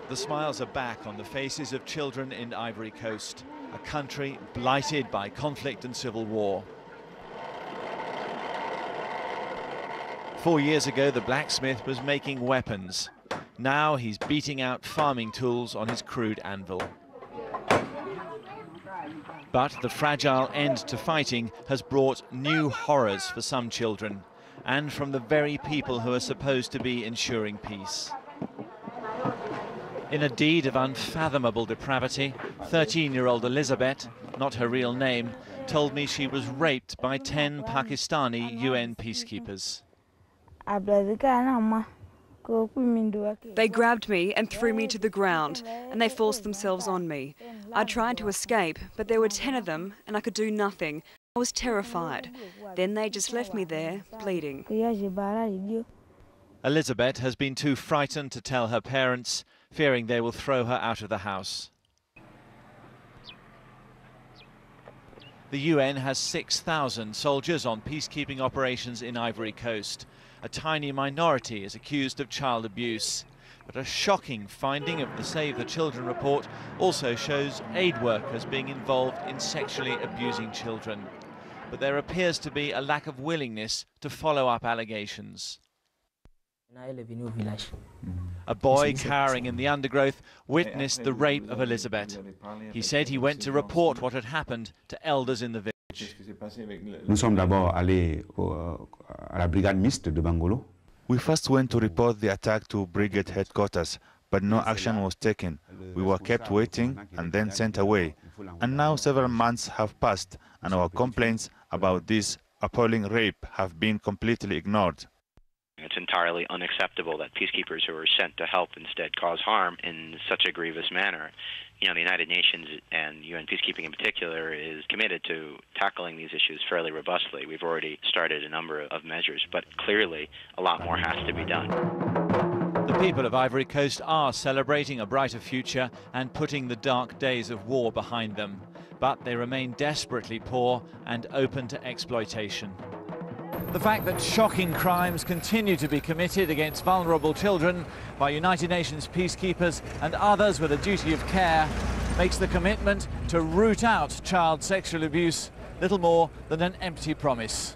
The smiles are back on the faces of children in Ivory Coast, a country blighted by conflict and civil war. 4 years ago, the blacksmith was making weapons. Now he's beating out farming tools on his crude anvil. But the fragile end to fighting has brought new horrors for some children, and from the very people who are supposed to be ensuring peace. In a deed of unfathomable depravity, 13-year-old Elizabeth, not her real name, told me she was raped by 10 Pakistani UN peacekeepers. They grabbed me and threw me to the ground, and they forced themselves on me. I tried to escape, but there were 10 of them, and I could do nothing. I was terrified. Then they just left me there, bleeding. Elizabeth has been too frightened to tell her parents, fearing they will throw her out of the house. The UN has 6,000 soldiers on peacekeeping operations in Ivory Coast. A tiny minority is accused of child abuse. But a shocking finding of the Save the Children report also shows aid workers being involved in sexually abusing children. But there appears to be a lack of willingness to follow up allegations. A boy cowering in the undergrowth witnessed the rape of Elizabeth. He said he went to report what had happened to elders in the village. We first went to report the attack to brigade headquarters, but no action was taken. We were kept waiting and then sent away. And now several months have passed, and our complaints about this appalling rape have been completely ignored. It's entirely unacceptable that peacekeepers who are sent to help instead cause harm in such a grievous manner. You know, the United Nations and UN peacekeeping in particular is committed to tackling these issues fairly robustly. We've already started a number of measures, but clearly a lot more has to be done. The people of Ivory Coast are celebrating a brighter future and putting the dark days of war behind them. But they remain desperately poor and open to exploitation. The fact that shocking crimes continue to be committed against vulnerable children by United Nations peacekeepers and others with a duty of care makes the commitment to root out child sexual abuse little more than an empty promise.